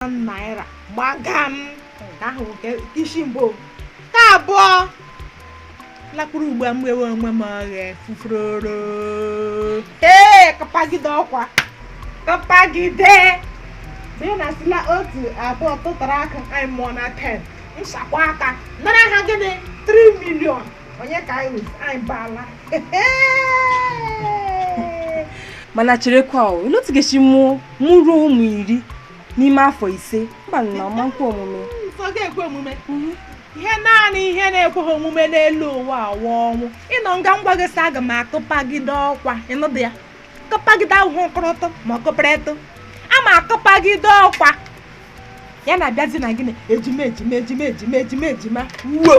naira gbagam ahụ nke ishimbo ka abụọ lakpuru ugbo mgbewe onwe m ọghịa fufuroro kapagide ọkwa kapagide dị na sila otu abụọ tụtara aka anyị mụọ na 10 nsakwa aka nara ha gịnị 3 million onye ka anyị baala mana cherekwa o ilotu geshi mụ ruo ụmụ 10 n'ime afọ 5 mba na ọmankwa omume ọ ga-ekwe omume ihe naanị ihe na-ekweghị omume n'elu ụwa awa ọnwụ ịnọ nga ngwa gị sị aga m akụpagide ọkwa ịnụdị ya kụpagide ahụhụ nkụrụtụ ma ọ kụpụrịtụ ama akụpagide ọkwa ya na-abịazi na gịnị ejima wuo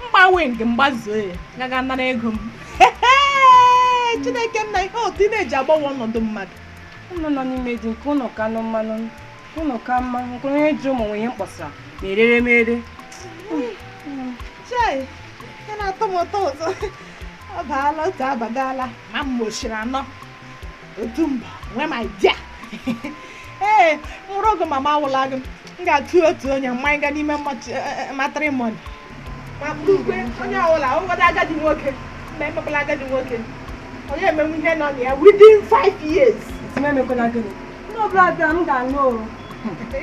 mgbanwe nke mgbazuo ya gaga nara ego m Chineke m na ihe otu ị na-eji agbanwe ọnọdụ mmadụ ụnụ nọ n'ime dị nke ụnọ ka nọ mmanụ ụnọ ka mma nke onye ji ụmụ nwenye mkpọsa na-erere mere chai ya na-atọ m ụtọ ụzọ ọ baala otu abagala ma m mochiri anọ otu mba nwee ma dia ee nwụrụ oge mama awụla gị m ga-atụ otu onye mmanya ga n'ime matrimony ma bụrụkwe onye ọbụla ụfọdụ agadi nwoke mgbe emepụla agadi nwoke onye emenwe ihe nọ na ya within 5 years emekwana gịnị n'ọbụla bịa m ga-anụ oru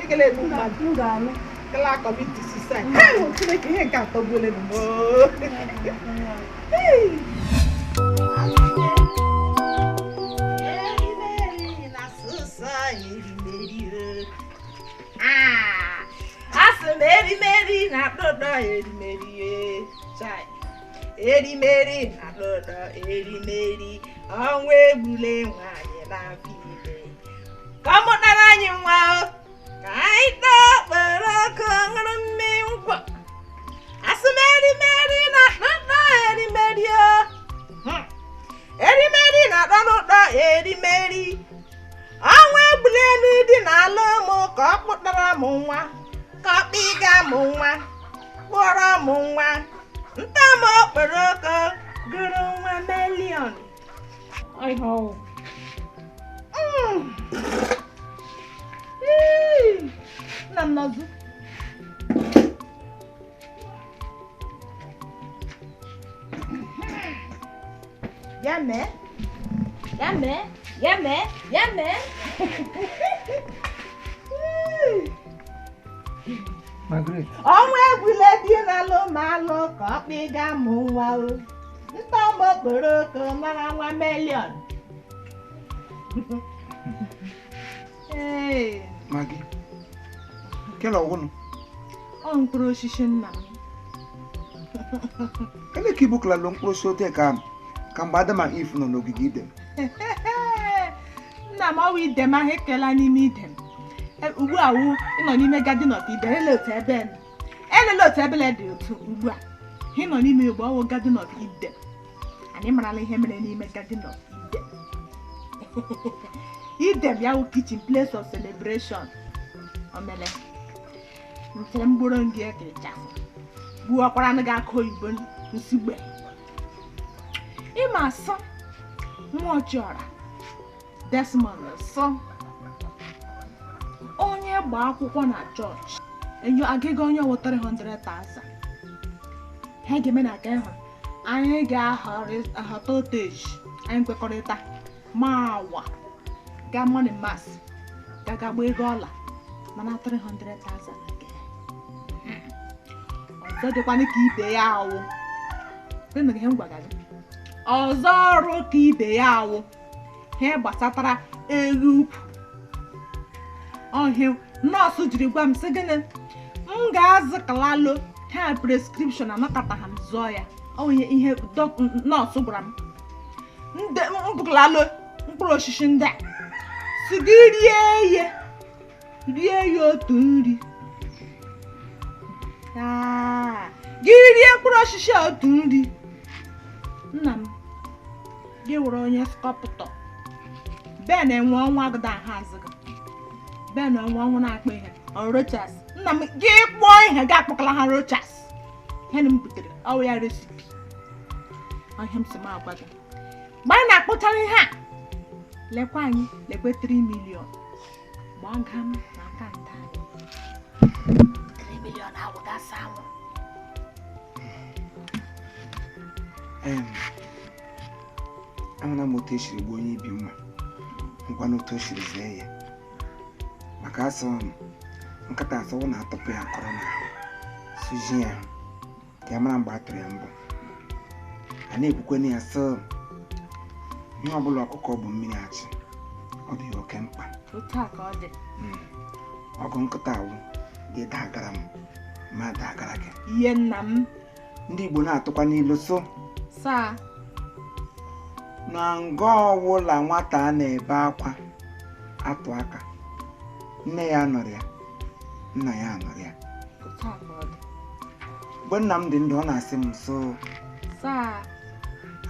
ikele egbu mmadụ m ga-anụ kele akọbiti suicide Chineke ihe nke atọgbuola m asị m erimeri na dodo erimeri chai erimeri na dodo erimeri ọnwa egbule nwanyị na-afọ ime ka ọ mụtara anyị nwa ka anyị kpere ọkụ ṅụrụ mmiri nkwọ asị m erimeri na dodo erimeri erimeri na dodo erimeri ọnwa egbule n'ụdị n'ala ụmụ ka ọ kpụtara m nwa ka ọ kpịga m nwa kpụrụ m nwa nta m okporoko gụrụ nwa million nna m nọzụ ya mee Margaret. ọnwa egbule dị n'alụ ma alụ ka ọ kpịga m nwa o nta m okporoko mara nwa million Magi. Kela ọgwụnụ. ọ mkpụrụ osisi nna m Kele ka ibu klalo mkpụrụ osisi ote ka mgbe Adam and Eve nọ n'ogige Iden. nna m ọwụ idem ahụ ekela n'ime idem ugbu a wụ ịnọ n'ime Garden of Eden elele otu ebe dị otu ugbu a ịnọ n'ime Igbo ọwụ Garden of Eden anyị marala ihe mere n'ime Garden of Eden Eden ya wụ kitchen place of celebration omele nchere mgboro ngị ekechafụ gbuo ọkwara na ga-akụ oyibo nsigbe ịma asọ nwa ọchịọra Desmond sọ onye gba akwụkwọ na chọọchị enyo agịga onye wụ 300,000 ha ga-eme na nke ahụ anyị ga-ahọta oteji anyị kwekọrịta ma awa ga money mass gagagba ego ọla mana 300,000 nke ọzọ dịkwana ka ibe ya awụ ihe m gwara gị ọzọ ọrụ ka ibe ya awụ ihe gbasatara elu ukwu ọhịa nọọsụ jiri gwa m sị gịnị m ga-azụkalalo ha prescription anakọta ha m zụọ ya ihe nọọsụ gwara m mbụkalalo mkpụrụ osisi ndị a si gị rie ya otu nri gị rie mkpụrụ osisi otu nri nna m gị were onye skọpụtọ Ben enwe ọnwa agada ahụ azụgị Ben enwe ọnwụ na-akpọ ihe rochas nna m gị kpọọ ihe gị akpọkala ha rochas ihe na m butere ọwụ ya resipi ọhịa m si m agwa gị mgbe anyị na-akpụchara ihe a lekwa anyị lekwe 3 million gbagam na kanta 3 million awụ gasa anwụ amụna m otu esiri gbuo onye ibi mma nkwa n'otu o siri zee ya maka asọ nkata asọwụ na-atọpụ ya akọrọ n'ahụ sụzie ya ka ya mara mgbe a tụrụ ya mbụ a na-ekwukwe na ya sọ ihe ọbụla ọkụkọ bụ mmiri achị ọ dị ya oke mkpa ọgụ nkịta awụ ga-eda agara m ma da agara gị ihe nna m ndị Igbo na-atụkwa n'ilu so saa na nga ọwụla nwata a na-ebe akwa atụ aka nne ya nọrọ ya nna ya nọrọ ya mgbe nna m dị ndụ ọ na-asị m so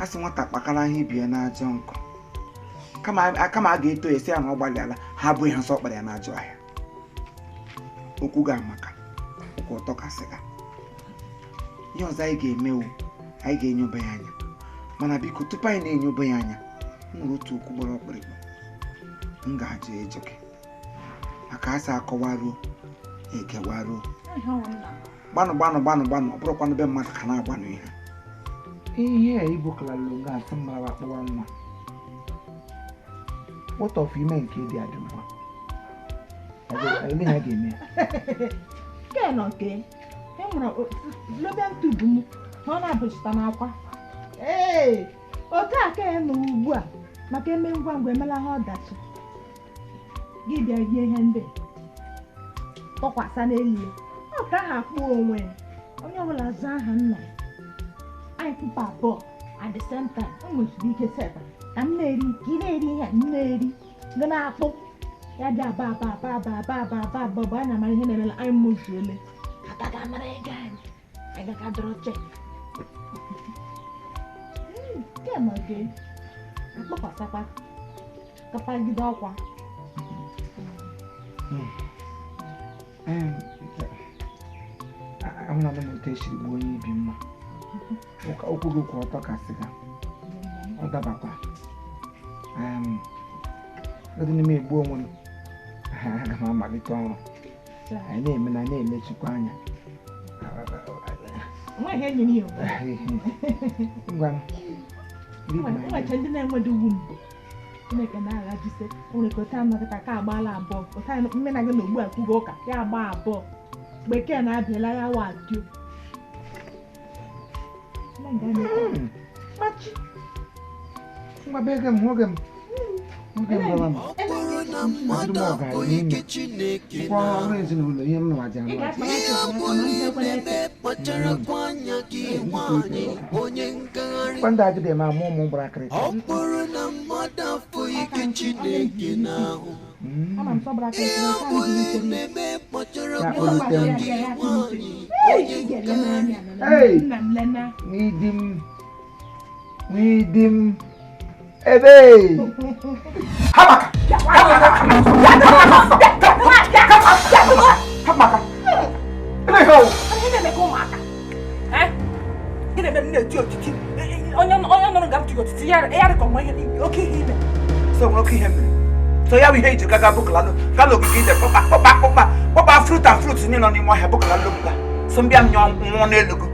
a sị nwata kpakara ihe ibi ya n'ajọ nkụ kama a ga-eto esi ahụ ọ gbalịala ha bụ ihe nsọ kpara ya n'ajọ ahịa okwu ga-amaka okwu ụtọ kasị ga ihe ọzọ anyị ga-emewu anyị ga-enyobe ya anya mana biko tupu anyị na-enyobe ya anya m nwere otu okwu gbara ọkpụrịkpụ m ga-ajụ eju gị maka asị akọwaruo ekewaruo gbanụ ọ bụrụkwanụ be mmadụ ka na-agbanụ ihe a Igbo kalalụ ga-asị mara akpọwa nwa wọtọfụ ime nke dị adị mma ele ha ga-eme ke nọ nke e nwere lobe ntubu m ọ na-abụchita n'akwa otu a ka ya nọ ugbu a maka eme ngwa ngwa emela ha ọdachi gị bịa rie ihe ndị tọkwasa n'elu ọ ka ha kpụọ onwe onye ọbụla zaa aha nna anyị kpụpa abụọ at the same time o nwechiri ike seta ka m na-eri ka ị na-eri ihe m na-eri gị na-akpụ ya dị aba bụ anya mara ihe na-emela anyị mụzuole agaga mara ego anyị gaga dọrọ chek kema gị akpọkwasakwa kapagide ọkwa ahụna m otu esiri gbuo onye ibi mma okwu gị kwụ ọtọ ka sịga ọ dabakwa dị n'ime egbu onwe m aga m amalite ọrụ anyị na-eme na na-emechikwa anya nweche ndị na-enwedo ugwu mbụ Chineke na-agha jise nwere ka otu anọkịta ka agbaala abụọ otu mmena gị na ogbu a kwugo ụka ya agba abụọ bekee na-abịala ya watio ngwa be gem nwoge m gwara m ọdụm ọgara n'ime kwa ọrụ ezinụlọ ihe m nwaji kwanda agide ma amụ ụmụ gbara akịrịka N'idim ebe Hamaka so ya we hate gaga buklalo kalo gide papa fruit and fruits ni no ni mo he buklalo buka so mbia nyon won elugo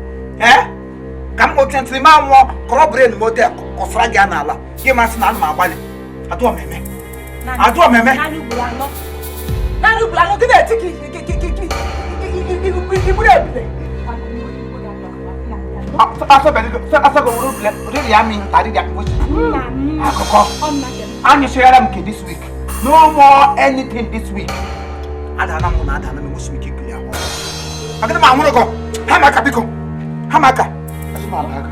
kam mo tentri ma won corroborate mo de kosra ga na ala ye ma si na ma agbali ado meme nanu bulano gide tiki ibure ebile asa go ru ble ri ya mi tari dia ko akoko anyi share am ke this week no more anything this week adana mo na adana me mo shimi kikili aho agana ma hunu ko hamaka biko hamaka asuma hamaka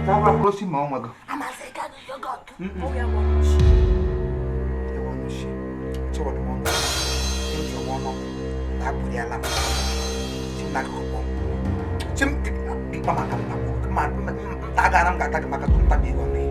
tawa prosi ma onwa go amase ka do yogurt o ya wonu shi so what mo enjo wono ta buri ala tim na ko bo tim mama ka ma ta ga nam ga ta ma ka tum ta bi go ni